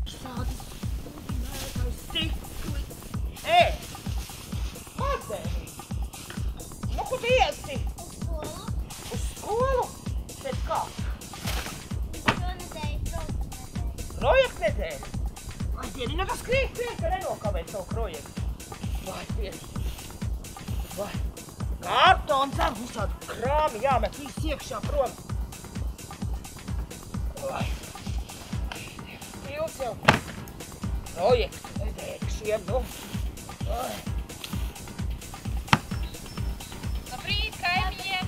Šādi sūdinātais stikli. Ej! Mazēnī! Nu, kur iesi? Uz skolu. Uz skolu? Bet kā? Šonedēļ projektnedēļ. Projektnedēļ? Ai, dieniņ, nekas krīt, ka nenokavēt savu projektu. Vai, dieniņ. Vai. Kartons ar visādi krāmi jāmet viss iekšā prom. Vai. Pils jau projektnedēļ šiem, nu. Vai. Labrīt, kaimiņie!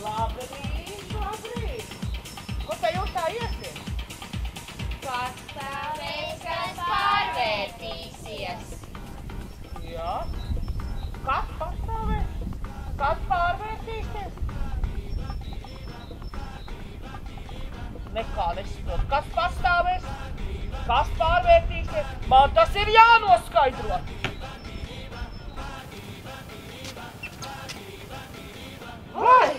Labrīt, labrīt! Ko te jūs tā iesiet? Pastāvēs, kas pārvērtīsies. Jā. Kas pastāvēs? Kas pārvērtīsies? Nekā nesaprot. Kas pastāvēs? Kas pārvērtīsies? Man tas ir jānoskaidro. Vai!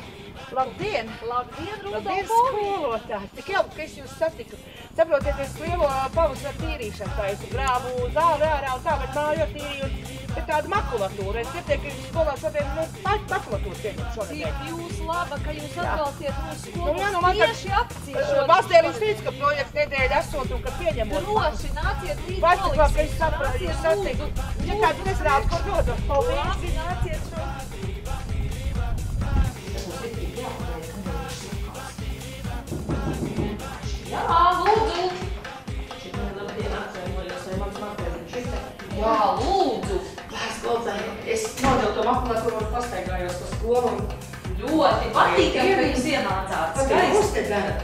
Labdien! Labdien, Labdien, skolotāji! Tik jauki, ka es jūs satiku. Saprotiet, es lielo pavasara tīrīšanu taisu, grāvu zāli ārā un tā, bet māju tīrīju ir tāda makulatūra. Es dzirdēju, ka skolā šodien makulatūra pieņem šonedēļ. Cik jūs laba, ka jūs atbalstiet mūsu skolu tieši akciju šodien. Valstēlis līdz, ka projekts nedēļa esot un ka pieņemot. Droši, nāciet rīt Vai tu kā, ka es paliksim. sapratu, jūs satiku? Ja kādu nezrādu, kur dodam, paldies. Labi, nāciet šo. Jā, lūdzu. Jā, lūdzu. Es nodevu to makulatūru un pastaigājos pa skolu un Ļoti patīkami, ka jūs ienācāt. Skaisti. te dara?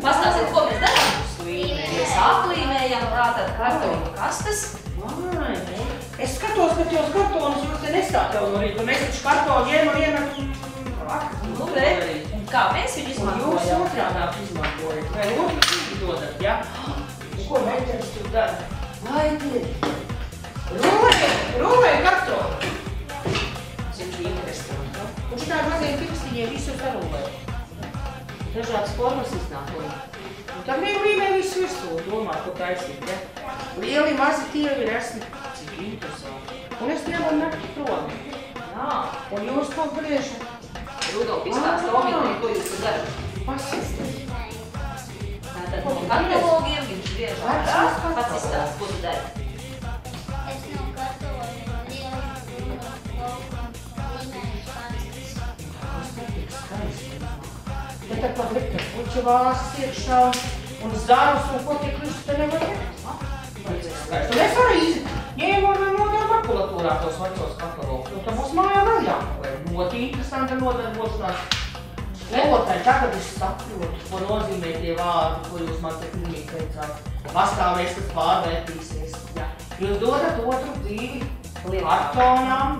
Pastāstiet, ko mēs darām? Mēs aplīmējam tātad kartoņu kastes. Es skatos, ka tos kartonus jūs te nestātev no rīta. Mēs taču kartonu ņēmu un iemetu Nu, re, un kā mēs viņu Jūs izmantojam? otrādāk izmantojat, vai otru cīgu dodat, ja? Un ko meitenes tur dara? Vai dieni! Rūvēja kartonu! Cik interesanti. Un šitādi maziem pirkstiņiem visu sarūvēja. Dažādas formas iznākoja. Un tam neglīmē visu virsū, domā, ko taisīt, ja? Lieli, mazi tievi resni. Cik interesanti. Un es ņemu un nakti prom. Jā. Un jūs to griežat. Rudolf, izstāst Omitri, ko jūs tur darat? Pasisties. Tātad no katalogiem viņš griež ārā. Pats izstāst, ko tu dari? Es no kartoloģiem lielu laukumu līmēju pārstas. Ja tad pat likt ar puķu vāsas iekšā un zarus un ko tik visu te nevar likt. Vajadzēs skaisti. Un es arī ņēmu un nodevu makulatūrā tos vecos katalogus. Un tad mums mājā vēl jāpavē. Ļoti interesanta nodarbošanās. Skolotāji, tagad es saprotu, ko nozīmē tie vārdi, ko jūs man te pirmīt teicāt. Pastāvēs, kas pārvērtīsies. Ja. Jūs dodat otru dzīvi kartonām,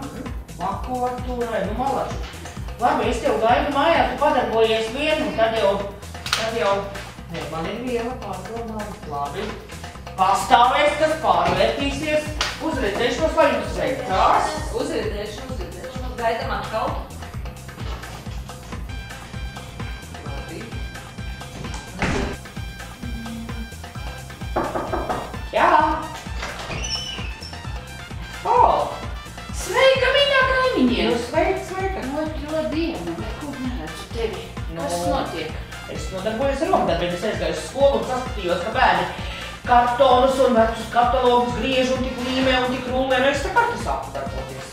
makulatūrai, nu malači. Labi, es tev gaidu mājā, tu padarbojies vienu, un tad jau, ne, man ir viela pārdomāta. Labi. Pastāvēs, kas pārvērtīsies, uzredzēšanos vai jums veiktās? Uzredzēšanu. Gaidam atkal. Jā. Sveika, mīļā kaimiņiem! Nu, sveika. Otro dienu, nekur neredzu tevi. Kas notiek? Es nodarbojos ar rokdarbiem, es aizgāju uz skolu un saskatījos, ka bērni kartonus un vecus katalogus griež un tik līmē un tik rullē, nu es te pati sāku darboties.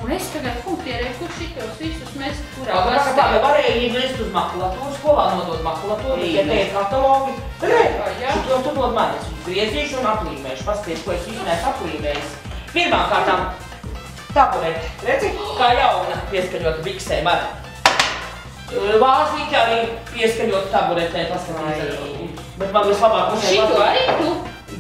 Un es tagad punktierēju, kur šitos visus mest, kurā Tā kastē. varēja iemest uz makulatūru, skolā nodot makulatūru, ja te ir katalogi. Šito tu dod man, es viņus griezīšu un aplīmēšu. Paskaties, ko es visu neesmu aplīmējis. Pirmām kārtām tabureti. Redzi, kā jauna pieskaņota biksēm ar. Vāzīti arī pieskaņota taburetē, paskatīsies. Bet man vislabāk pašai Šito arī tu?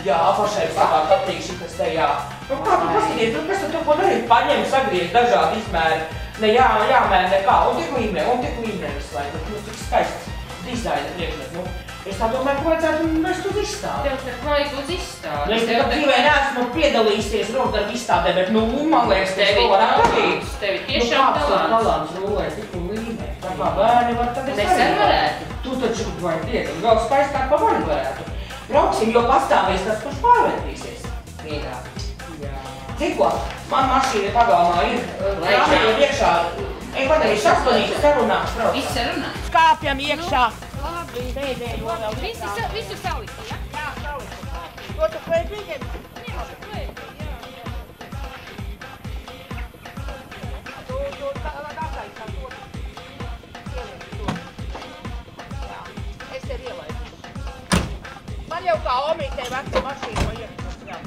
Jā, pašai vislabāk patīk šitas te, jā. Nu kā tu paskaties, nu kas tu to ko darīt? Paņem, sagriež dažādi izmēri. Ne jāmēr nekā, un tik līmē visu laiku. Nu, cik skaists dizaina priekšmet, nu. Es tā domāju, ka vajadzētu mest uz izstādi. Tev te vajag uz izstādi. Es nekad dzīvē neesmu piedalīsies rokdarbu izstādē, bet, nu, man liekas, tevi varētu darīt. Tevi tiešām talants. Talants rūlē, tik un līmē. Tā kā bērni var, tad es Mēs arī varētu. Tu taču vai diezgan vēl skaistāk pa mani varētu. Brauksim, jo pastāvēs tas, kurš pārvērtīsies. Mīļā. Zini ko, man mašīna pagalmā ir, krāmējot iekšā. Ej, padarīšu 8 sarunās, braucam. Viss sarunā. Skāpjam iekšā. Labi. Pēdējo vēl iekšā. Visu salikt, ja? Jā, salikšu. To tu klēpīgiem? Tu atkaisā to. Ieliek to. Jā, es tev ielaidu. Man jau kā omītei veca mašīna iekšā. Jā.